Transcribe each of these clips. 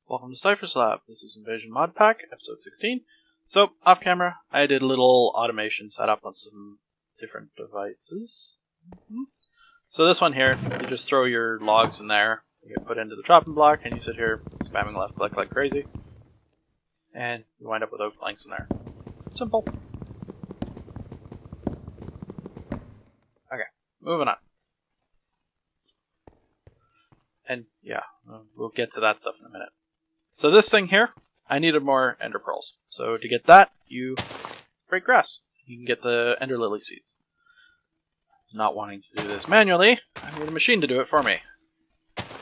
Welcome to Cypher's Lab. This is Invasion Modpack, episode 16. So, off camera, I did a little automation setup on some different devices. So this one here, you just throw your logs in there, you get put into the chopping block, and you sit here spamming left click like crazy. And you wind up with oak planks in there. Simple. Okay, moving on. And yeah, we'll get to that stuff in a minute. So this thing here, I needed more ender pearls. So to get that, you break grass. You can get the ender lily seeds. Not wanting to do this manually, I need a machine to do it for me.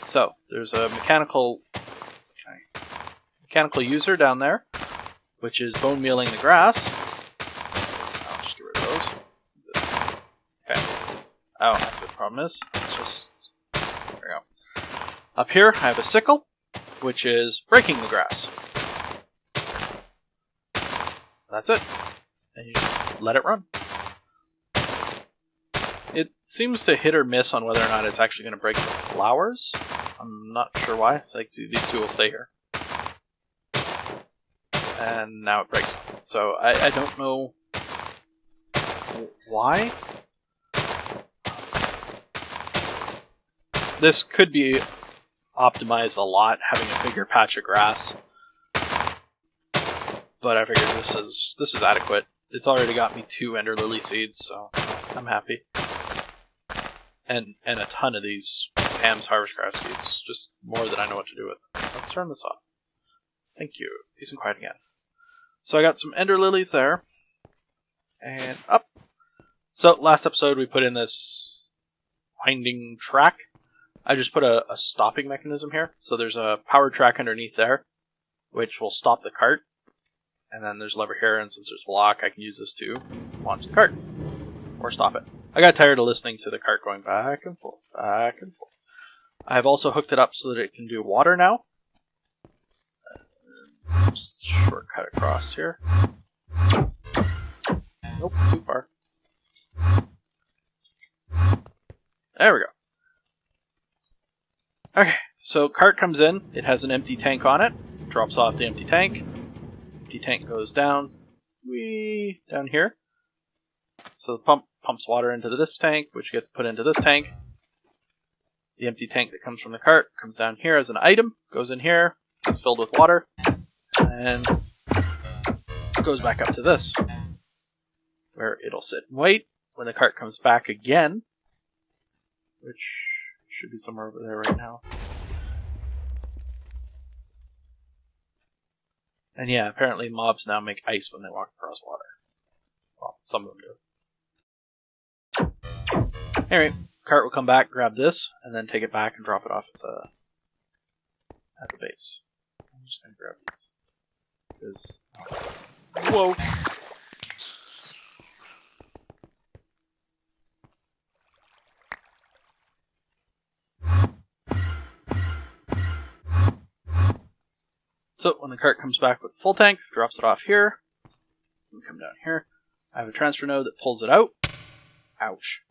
So there's a mechanical user down there, which is bone mealing the grass. I'll just get rid of those. Okay. Oh, that's what the problem is. It's just there we go. Up here, I have a sickle, which is breaking the grass. That's it. And you just let it run. It seems to hit or miss on whether or not it's actually going to break the flowers. I'm not sure why. So like, see, these two will stay here. And now it breaks them. So I don't know why. This could be optimized a lot, having a bigger patch of grass. But I figured this is adequate. It's already got me 2 ender lily seeds, so I'm happy. And a ton of these Ham's Harvestcraft seeds, just more than I know what to do with. Let's turn this off. Thank you. Peace and quiet again. So I got some ender lilies there. And up. So last episode we put in this winding track. I just put a stopping mechanism here. So there's a power track underneath there, which will stop the cart. And then there's a lever here, and since there's a block, I can use this to launch the cart. Or stop it. I got tired of listening to the cart going back and forth, back and forth. I've also hooked it up so that it can do water now. Just shortcut across here. Nope, too far. There we go. Okay, so cart comes in. It has an empty tank on it. Drops off the empty tank. Empty tank goes down. Down here. So the pump pumps water into this tank, which gets put into this tank. The empty tank that comes from the cart comes down here as an item, goes in here, gets filled with water, and goes back up to this, where it'll sit and wait when the cart comes back again, which should be somewhere over there right now. And yeah, apparently mobs now make ice when they walk across water. Well, some of them do. Anyway, cart will come back, grab this, and then take it back and drop it off at the base. I'm just gonna grab these. Whoa! So when the cart comes back with full tank, drops it off here. We come down here. I have a transfer node that pulls it out. Ouch.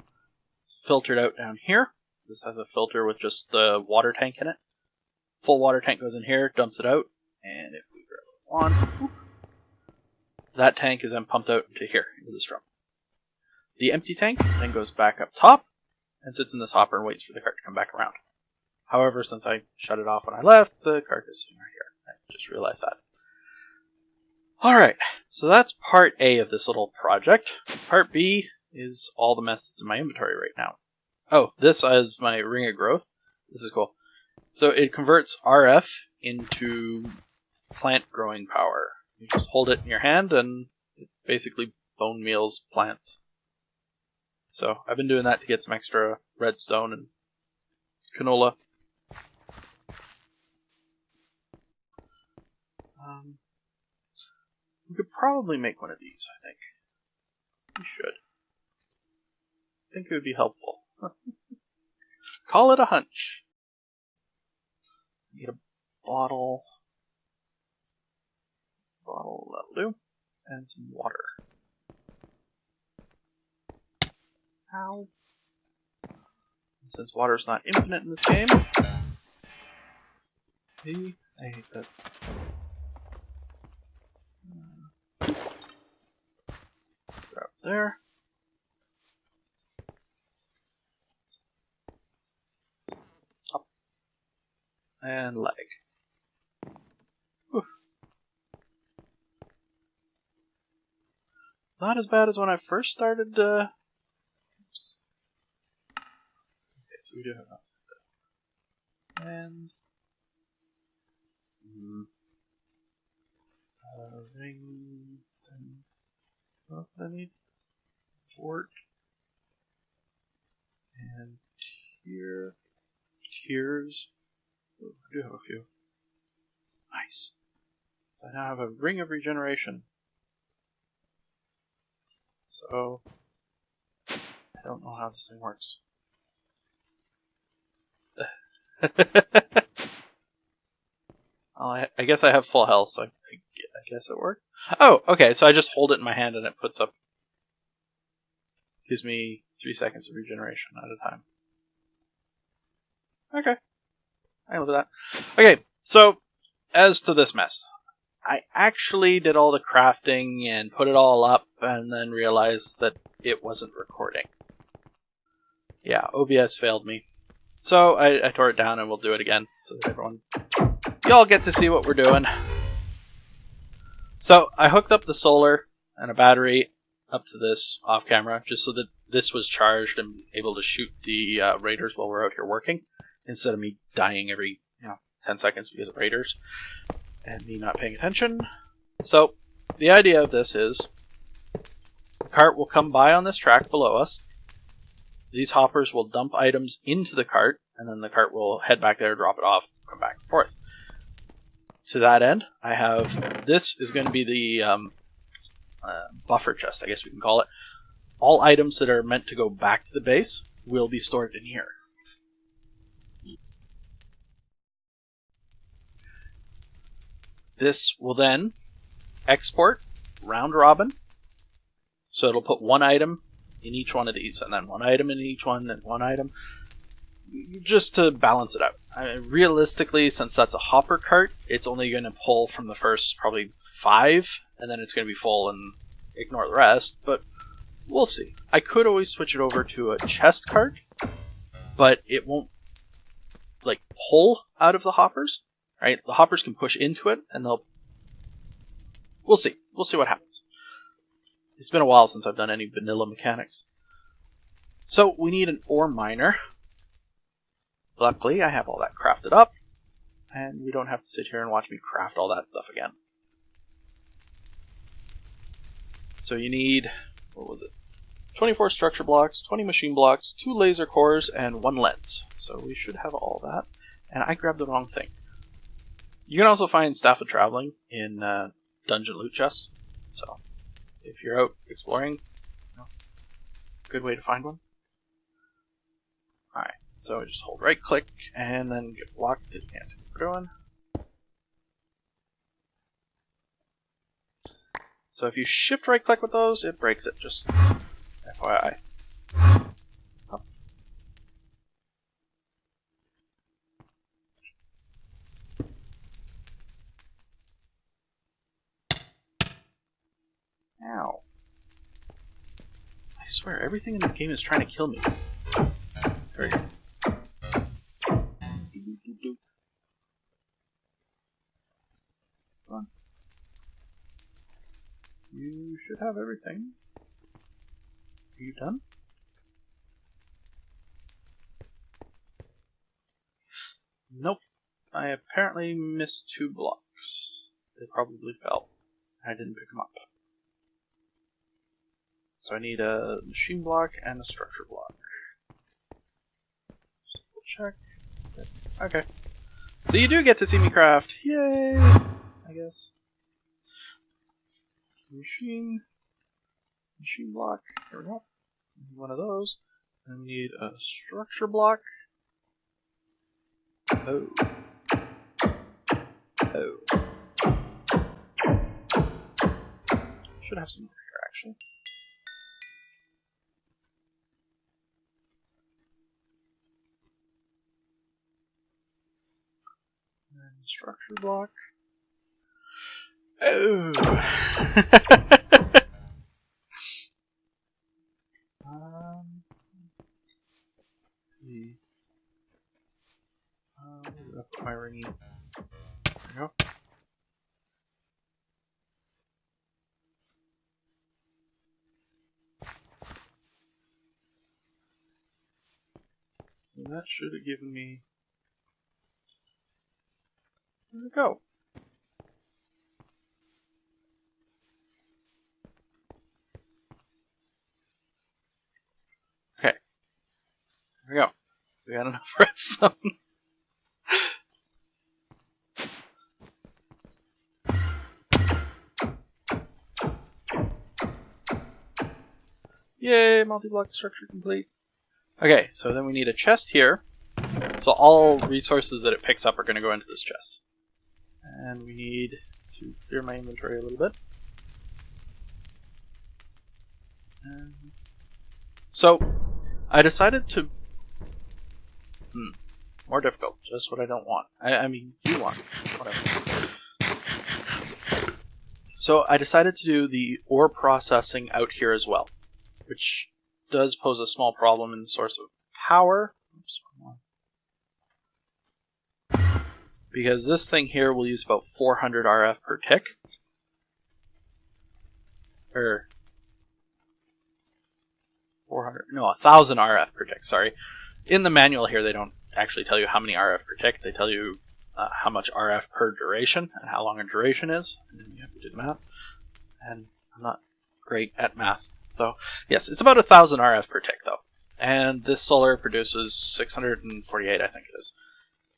Filtered out down here. This has a filter with just the water tank in it. Full water tank goes in here, dumps it out, and if we grab it on, that tank is then pumped out into here, into this drum. The empty tank then goes back up top and sits in this hopper and waits for the cart to come back around. However, since I shut it off when I left, the cart is sitting right here. I just realized that. Alright, so that's part A of this little project. Part B is all the mess that's in my inventory right now. Oh, this is my ring of growth. This is cool. So it converts RF into plant growing power. You just hold it in your hand and it basically bone meals plants. So I've been doing that to get some extra redstone and canola. We could probably make one of these, I think. We should. I think it would be helpful. Call it a hunch. Need a bottle. That'll do. And some water. Ow. And since water's not infinite in this game, we I hate that. Grab there. Up. And leg. Whew. It's not as bad as when I first started. Oops. Okay, so we do have enough. And ring. What else did I need? Fort. And here. Tears. Oh, I do have a few. Nice. So I now have a ring of regeneration. So I don't know how this thing works. I guess I have full health, so I guess it works. Oh, okay, so I just hold it in my hand and it puts up... gives me 3 seconds of regeneration at a time. Okay. I live with that. Okay, so, as to this mess. I actually did all the crafting and put it all up and then realized that it wasn't recording. Yeah, OBS failed me. So I tore it down and we'll do it again so that everyone... y'all get to see what we're doing. So I hooked up the solar and a battery up to this off camera just so that this was charged and able to shoot the raiders while we're out here working instead of me dying every 10 seconds because of raiders and me not paying attention. So the idea of this is the cart will come by on this track below us. These hoppers will dump items into the cart, and then the cart will head back there, drop it off, come back and forth. To that end, I have... this is going to be the buffer chest, I guess we can call it. All items that are meant to go back to the base will be stored in here. This will then export round robin, so it'll put one item in each one of these, and then one item in each one, and one item, just to balance it out. Realistically, since that's a hopper cart, it's only going to pull from the first probably 5, and then it's going to be full and ignore the rest, but we'll see. I could always switch it over to a chest cart, but it won't pull out of the hoppers, right? The hoppers can push into it, and we'll see. We'll see what happens. It's been a while since I've done any vanilla mechanics. So we need an ore miner. Luckily, I have all that crafted up, and we don't have to sit here and watch me craft all that stuff again. So you need, what was it? 24 structure blocks, 20 machine blocks, 2 laser cores, and 1 lens. So we should have all that. And I grabbed the wrong thing. You can also find Staff of Traveling in dungeon loot chests. So if you're out exploring, good way to find one. Alright, so I just hold right click and then get blocked because you can't see what we're doing. So if you shift right click with those, it breaks it, just FYI. Oh. Ow. I swear, everything in this game is trying to kill me. There we go. Come on. You should have everything. Are you done? Nope. I apparently missed 2 blocks. They probably fell. I didn't pick them up. So I need a machine block and a structure block. Check. Okay. So you do get to see me craft. Yay! I guess. Machine block. There we go. One of those. And we need a structure block. Oh. Oh. Should have some more here, actually. structure block. Oh. Let's see. Where put my ringy? There we go. So that should have given me. Where'd it go? Okay. There we go. We got enough redstone. Yay, multi-block structure complete. Okay, so then we need a chest here. So all resources that it picks up are going to go into this chest. And we need to clear my inventory a little bit. So, I decided to... more difficult. Just what I don't want. I mean, you want. Whatever. So, I decided to do the ore processing out here as well. Which does pose a small problem in the source of power. Oops, because this thing here will use about 400 RF per tick. Or 400, no, 1,000 RF per tick, sorry. In the manual here, they don't actually tell you how many RF per tick. They tell you how much RF per duration, and how long a duration is. And then you have to do the math. And I'm not great at math. So, yes, it's about 1,000 RF per tick, though. And this solar produces 648, I think it is.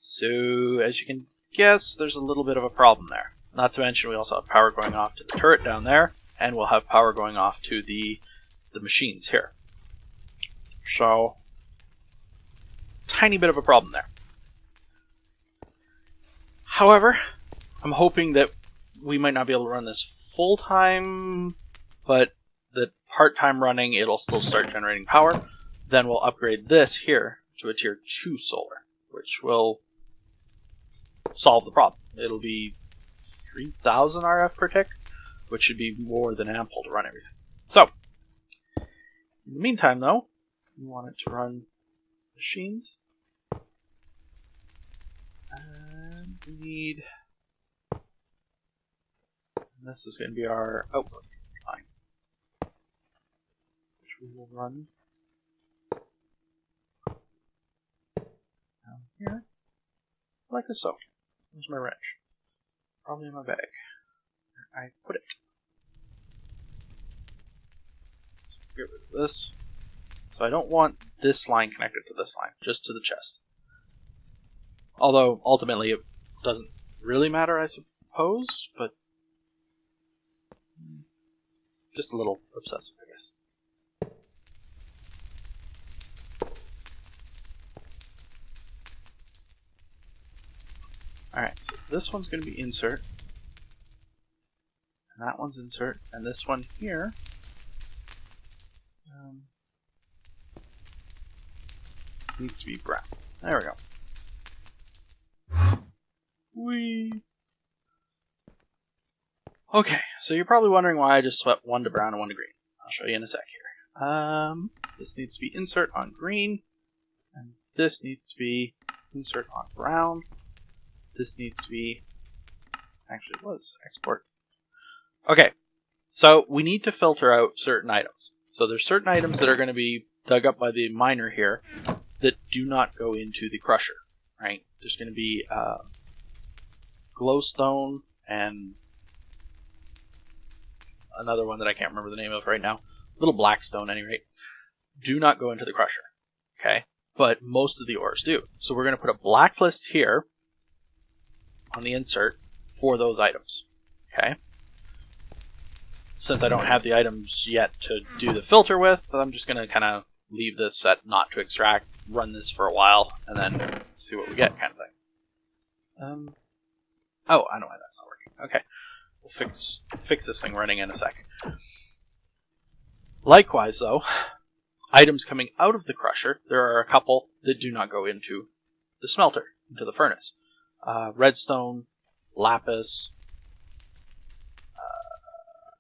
So, as you can guess, there's a little bit of a problem there. Not to mention, we also have power going off to the turret down there, and we'll have power going off to the machines here. So, tiny bit of a problem there. However, I'm hoping that we might not be able to run this full-time, but that part-time running, it'll still start generating power. Then we'll upgrade this here to a tier 2 solar, which will solve the problem. It'll be 3,000 RF per tick, which should be more than ample to run everything. So, in the meantime, though, we want it to run machines. And we need... And this is going to be our output line, which we will run down here, like so. There's my wrench. Probably in my bag. Where I put it. So get rid of this. So I don't want this line connected to this line, just to the chest. Although, ultimately, it doesn't really matter, I suppose, but just a little obsessive, I guess. Alright, so this one's going to be insert, and that one's insert, and this one here needs to be brown. There we go. Whee! Okay, so you're probably wondering why I just swept one to brown and one to green. I'll show you in a sec here. This needs to be insert on green, and this needs to be insert on brown. This needs to be, actually it was, export. Okay, so we need to filter out certain items. So there's certain items that are going to be dug up by the miner here that do not go into the crusher, right? There's going to be glowstone and another one that I can't remember the name of right now. Little blackstone, at any rate. Do not go into the crusher, okay? But most of the ores do. So we're going to put a blacklist here on the insert for those items, okay? Since I don't have the items yet to do the filter with, I'm just going to kind of leave this set not to extract, run this for a while, and then see what we get, kind of thing. Oh, I know why that's not working. Okay, we'll fix this thing running in a sec. Likewise, though, items coming out of the crusher, there are a couple that do not go into the smelter, into the furnace. Redstone, lapis,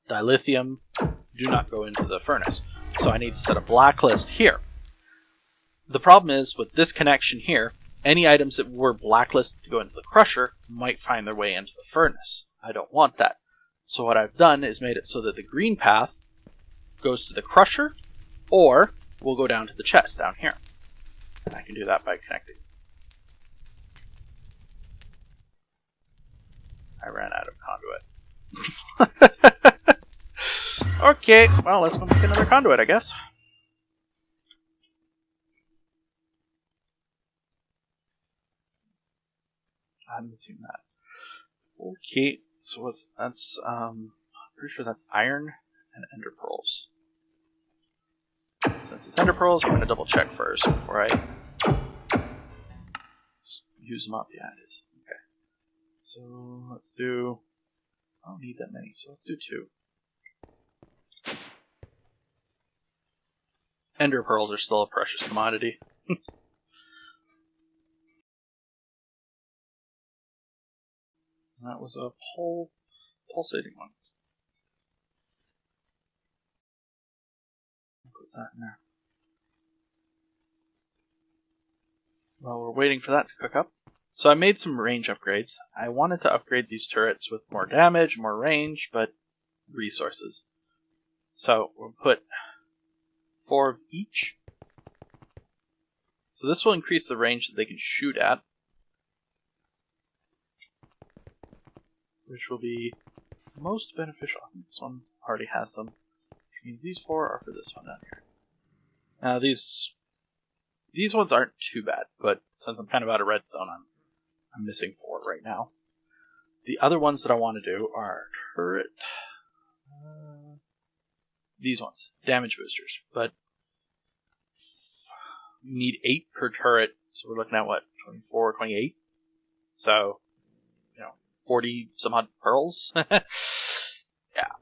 dilithium do not go into the furnace. So I need to set a blacklist here. The problem is, with this connection here, any items that were blacklisted to go into the crusher might find their way into the furnace. I don't want that. So what I've done is made it so that the green path goes to the crusher, or will go down to the chest down here. And I can do that by connecting. I ran out of conduit. Okay, well, let's go make another conduit, I guess. I haven't seen that. Okay, so that's I'm pretty sure that's iron and ender pearls. Since it's ender pearls, I'm going to double check first before I use them up. Yeah, it is. Okay. So let's do. I don't need that many, so let's do 2. Ender pearls are still a precious commodity. That was a pulsating one. Put that in there. While we're waiting for that to cook up. So I made some range upgrades. I wanted to upgrade these turrets with more damage, more range, but resources. So we'll put 4 of each. So this will increase the range that they can shoot at, which will be most beneficial. I think this one already has them, which means these 4 are for this one down here. Now these ones aren't too bad, but since I'm kind of out of redstone, I'm missing 4 right now. The other ones that I want to do are turret. These ones, damage boosters, but you need 8 per turret, so we're looking at what, 24, 28? So, 40 some odd pearls. Yeah.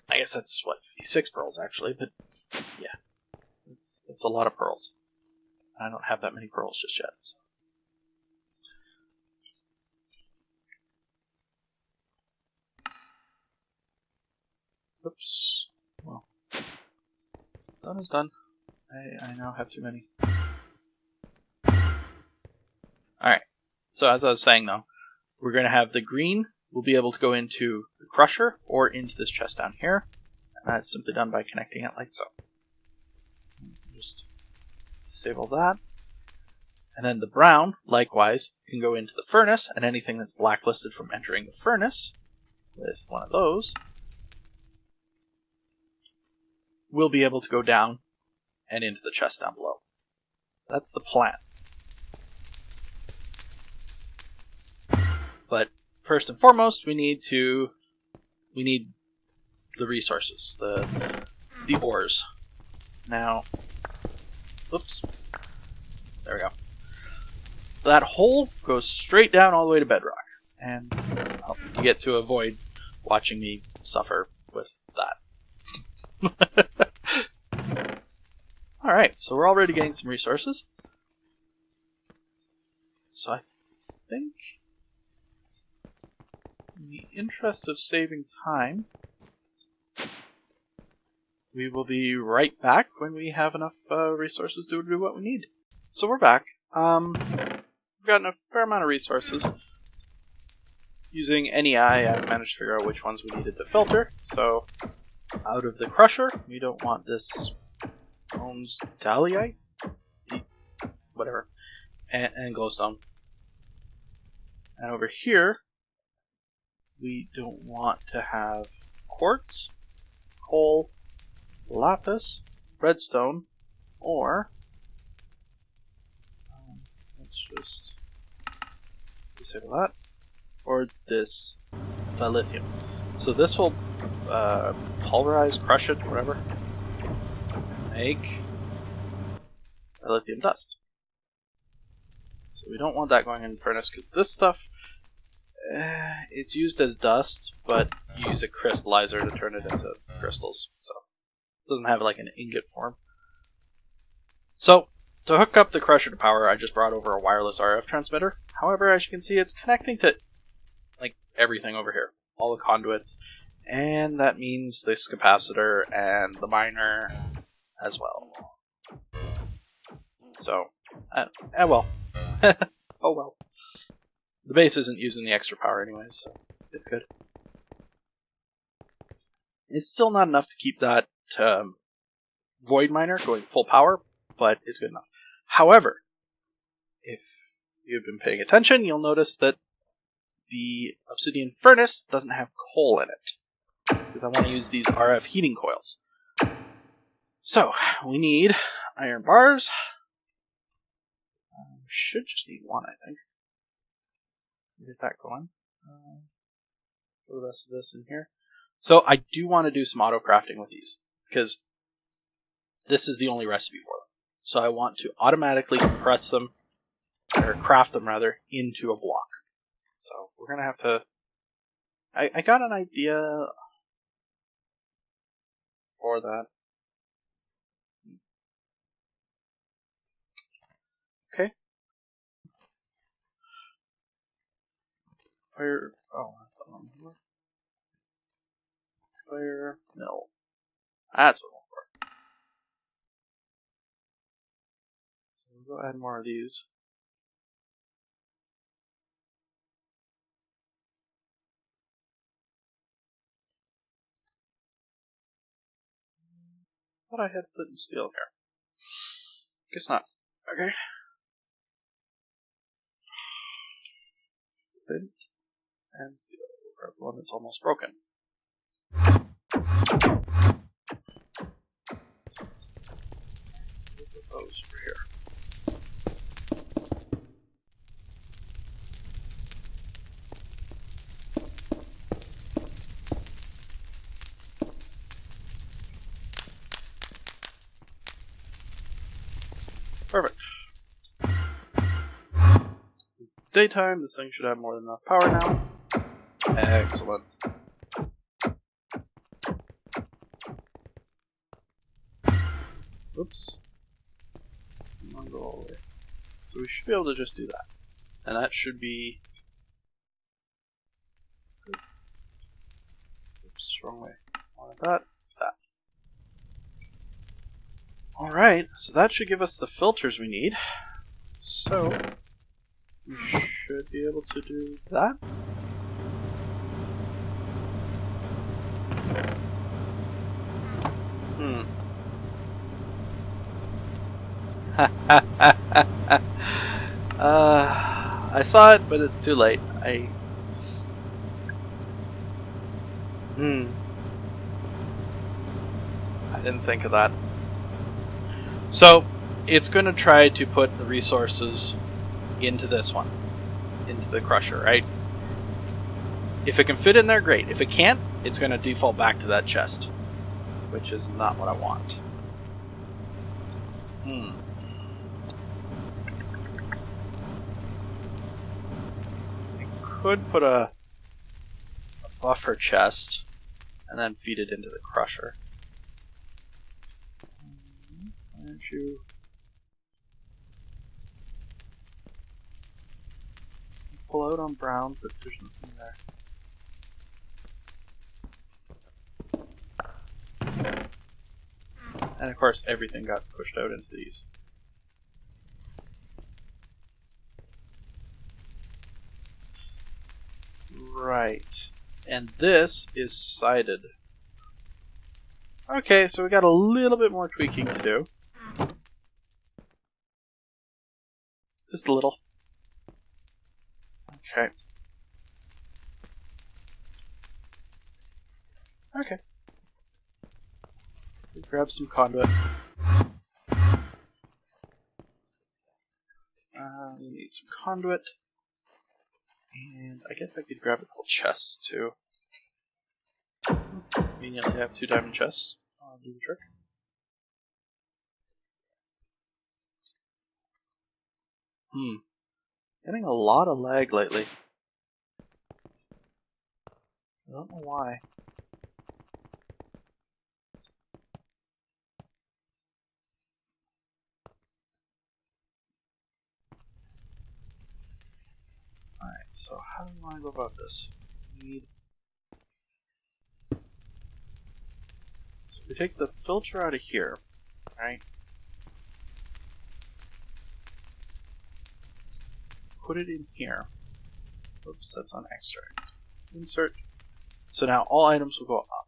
I guess that's, 56 pearls actually, but yeah. That's a lot of pearls. I don't have that many pearls just yet. So. Oops. Well, done is done. I now have too many. Alright. So as I was saying though, we're going to have the green will be able to go into the crusher or into this chest down here. And that's simply done by connecting it like so. Just disable that. And then the brown, likewise, can go into the furnace, and anything that's blacklisted from entering the furnace with one of those will be able to go down and into the chest down below. That's the plan. But first and foremost, we need the resources, the ores. Now, oops, there we go. That hole goes straight down all the way to bedrock, and well, you get to avoid watching me suffer with that. Alright, so we're already getting some resources. So I think, in the interest of saving time, we will be right back when we have enough resources to do what we need. So we're back. We've gotten a fair amount of resources. Using NEI, I've managed to figure out which ones we needed to filter. So, out of the crusher, we don't want this Holmes Daliite, whatever, and glowstone. And over here, we don't want to have quartz, coal, lapis, redstone, or let's just disable that, or this dilithium. So this will pulverize, crush it, whatever, make dilithium dust. So we don't want that going in the furnace because this stuff, it's used as dust, but you use a crystallizer to turn it into crystals. So it doesn't have like an ingot form. So to hook up the crusher to power, I just brought over a wireless RF transmitter. However, as you can see, it's connecting to like everything over here. All the conduits. And that means this capacitor and the miner as well. So, well. Oh well. The base isn't using the extra power anyways, so it's good. It's still not enough to keep that void miner going full power, but it's good enough. However, if you've been paying attention, you'll notice that the obsidian furnace doesn't have coal in it. It's because I want to use these RF heating coils. So, we need iron bars. Should just need one, I think. Get that going. Put the rest of this in here. So I do want to do some auto crafting with these, because this is the only recipe for them. So I want to automatically compress them, or craft them rather, into a block. So we're going to have to... I got an idea for that. Okay. Fire... Oh, that's not on here. Fire mill. That's what we'll for. So we'll go add more of these. I thought I had flint and steel here. Guess not. Okay. Flint and steel. We'll grab the one that's almost broken. Put those over here. Perfect. Since it's daytime, this thing should have more than enough power now. Excellent. Oops. I'm gonna go all the way. So we should be able to just do that. And that should be... Good. Oops, wrong way. Wanted that. That. Alright, so that should give us the filters we need. So, we should be able to do that. I saw it, but it's too late. I didn't think of that. So, it's going to try to put the resources into this one. Into the crusher, right? If it can fit in there, great. If it can't, it's going to default back to that chest. Which is not what I want. Could put a buffer chest and then feed it into the crusher. Why don't you pull out on brown, but there's nothing there. And of course everything got pushed out into these. Right. And this is sided. Okay, so we got a little bit more tweaking to do. Just a little. Okay. Okay. So grab some conduit. We need some conduit. And I guess I could grab a couple chests too. Conveniently, I have 2 diamond chests. I'll do the trick. Getting a lot of lag lately. I don't know why. Alright, so how do I go about this? need... So we take the filter out of here, right? Put it in here. Oops, that's on extract. Insert. So now all items will go up,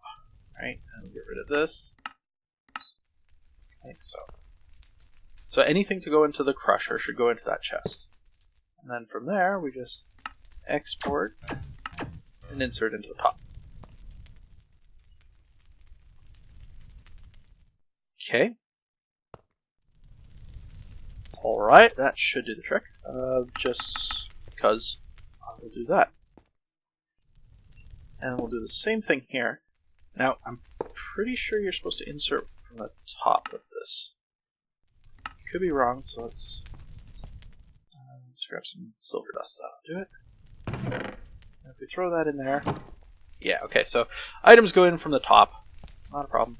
right? And we'll get rid of this. Like so. So anything to go into the crusher should go into that chest. And then from there, we just export and insert into the top. Okay. Alright, that should do the trick. Just because I will do that. And we'll do the same thing here. Now, I'm pretty sure you're supposed to insert from the top of this. Could be wrong, so let's grab some silver dust. That'll do it. And if we throw that in there... Yeah, okay, so items go in from the top. Not a problem.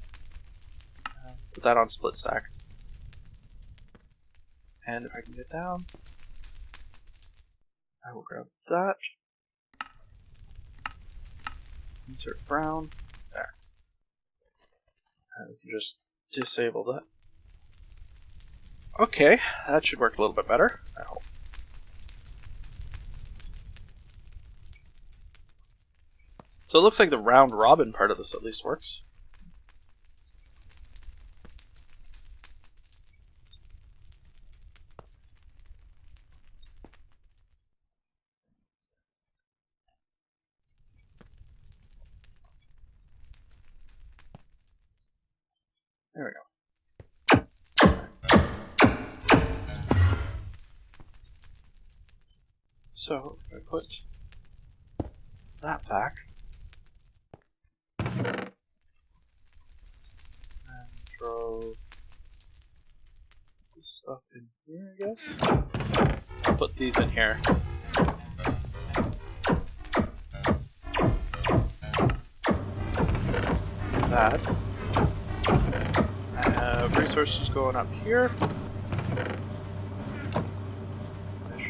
Put that on split stack. And if I can get down, I will grab that. Insert brown. There. And we can just disable that. Okay, that should work a little bit better, I hope. So it looks like the round robin part of this at least works. There we go. So, if I put that back, and throw this stuff in here, I guess. I'll put these in here. That. I have resources going up here.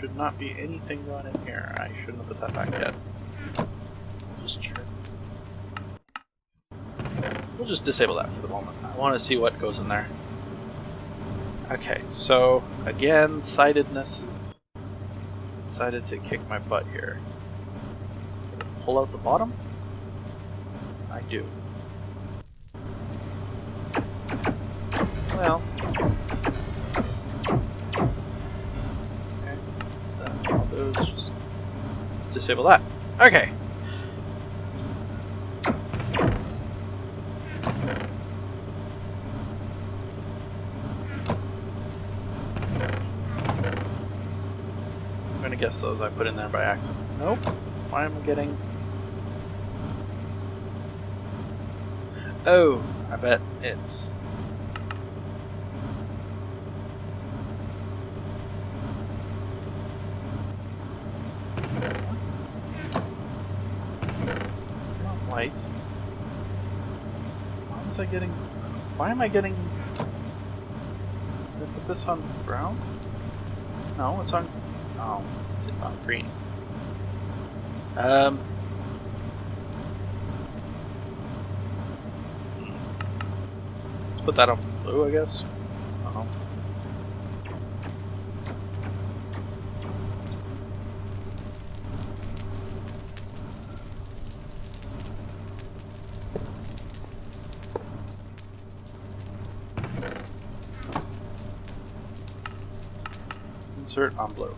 Should not be anything going in here. I shouldn't have put that back yet. Just trim. We'll just disable that for the moment. I want to see what goes in there. Okay, so again, sightedness is decided to kick my butt here. Pull out the bottom? I do. Well. Just disable that. Okay. I'm gonna guess those I put in there by accident. Nope. Why am I getting... Oh, I bet it's... White. Why am I getting... Did I put this on brown? No, it's on... Oh, it's on green. Let's put that on blue, I guess. Uh-oh. Insert on blue.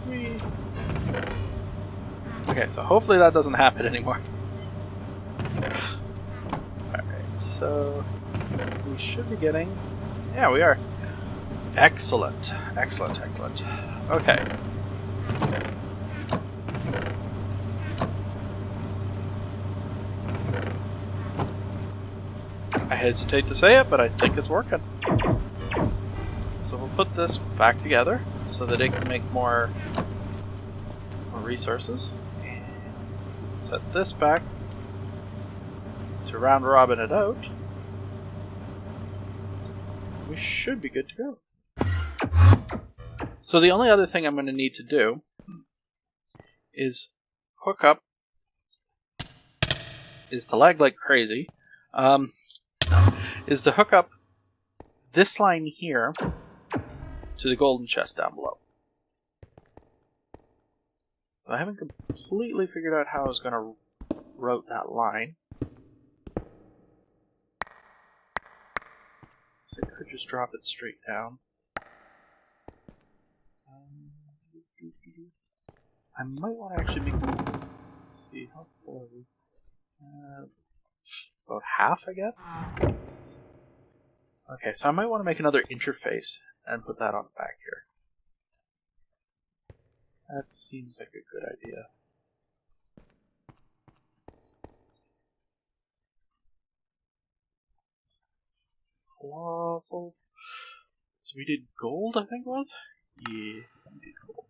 Whee. Okay, so hopefully that doesn't happen anymore. Alright, so we should be getting... Yeah, we are. Excellent. Excellent, excellent. Okay. I hesitate to say it, but I think it's working. So we'll put this back together so that it can make more resources. And set this back to round robin it out. We should be good to go. So the only other thing I'm going to need to do is hook up, is to lag like crazy, is to hook up this line here to the golden chest down below. So I haven't completely figured out how I was going to route that line. So I could just drop it straight down. I might want to actually make... Let's see, how full are we? About half, I guess? Okay, so I might want to make another interface and put that on the back here. That seems like a good idea. Colossal. So we did gold, I think it was? Yeah, we did gold.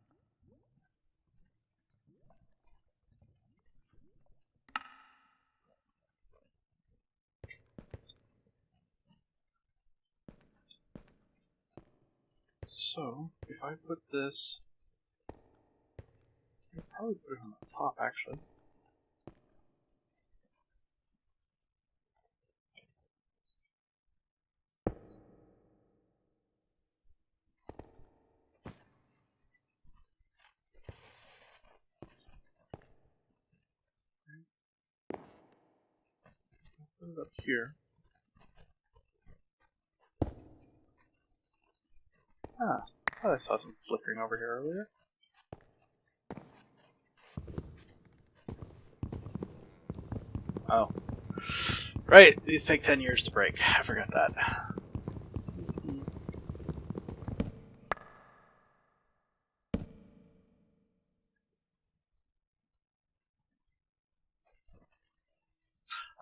So, if I put this... I'll probably put it on the top, actually. I'll put it up here. Ah, I thought I saw some flickering over here earlier. Oh. Right, these take 10 years to break. I forgot that.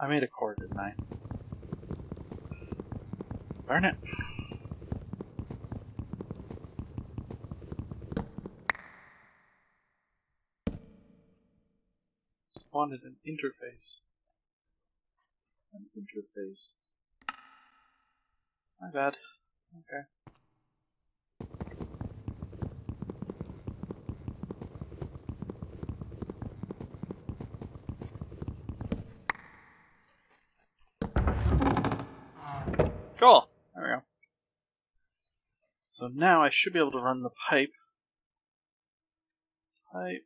I made a cord, didn't I? Darn it. Wanted an interface. An interface. My bad. Okay. Cool. There we go. So now I should be able to run the pipe. I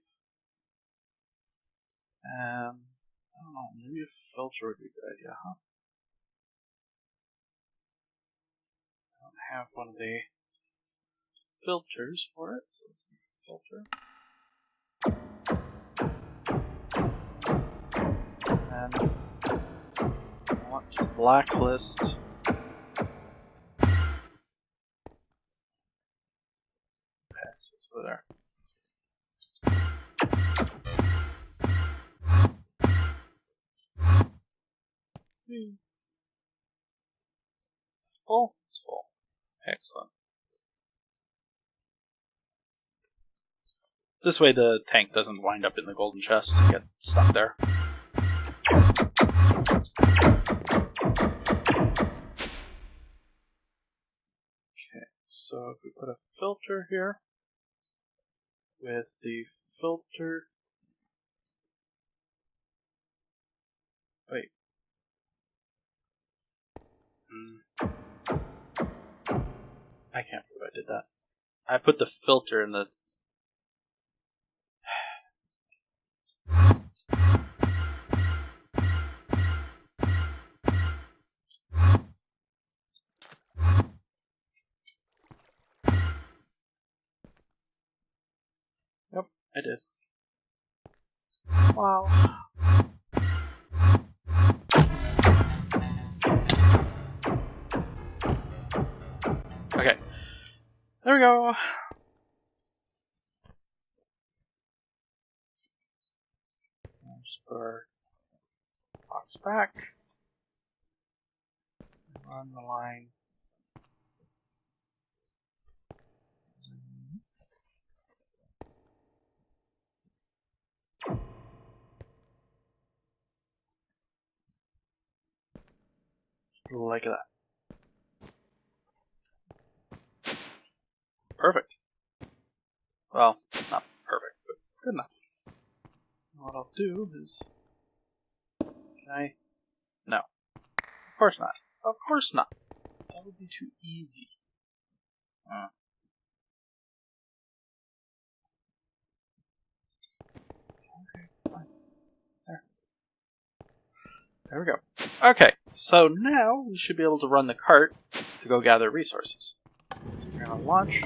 don't know, maybe a filter would be a good idea, huh? I don't have one of the filters for it, so let's make a filter. And I want to blacklist so it's over there. Full? It's full. Excellent. This way the tank doesn't wind up in the golden chest and get stuck there. Okay, so if we put a filter here, with the filter... Wait. I can't believe I did that. I put the filter in the... Yep, I did. Wow. Okay. There we go. I'll just put our box back. Run the line. Like that. Perfect. Well, not perfect, but good enough. what I'll do is... Can I... No. Of course not. Of course not. That would be too easy. Okay, fine. There we go. Okay, so now we should be able to run the cart to go gather resources. So we're going to launch.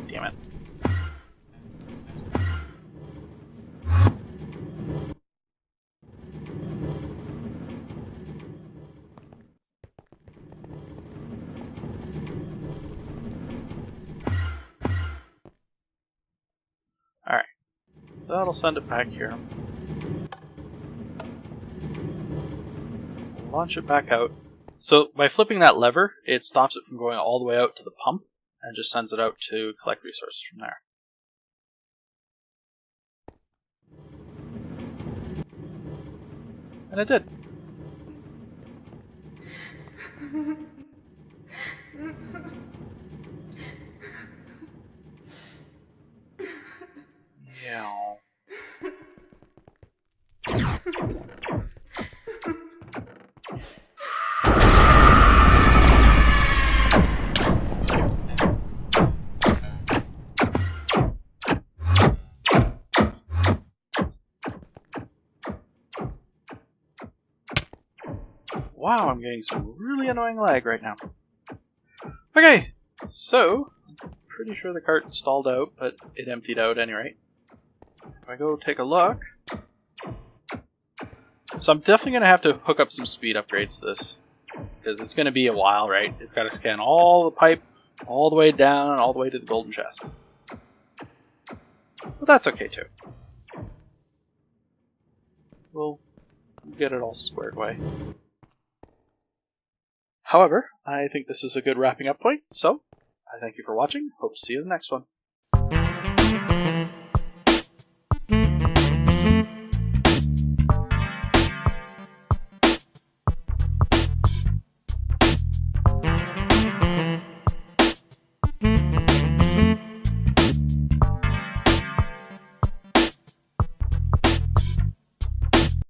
Damn it. Alright, so that'll send it back here. We'll launch it back out. So by flipping that lever, it stops it from going all the way out to the pump and just sends it out to collect resources from there. And it did. Yeah. Wow, I'm getting some really annoying lag right now. Okay, so, I'm pretty sure the cart stalled out, but it emptied out anyway. If I go take a look... So I'm definitely going to have to hook up some speed upgrades to this. Because it's going to be a while, right? It's got to scan all the pipe, all the way down, all the way to the golden chest. But that's okay too. We'll get it all squared away. However, I think this is a good wrapping up point, so I thank you for watching. Hope to see you in the next one.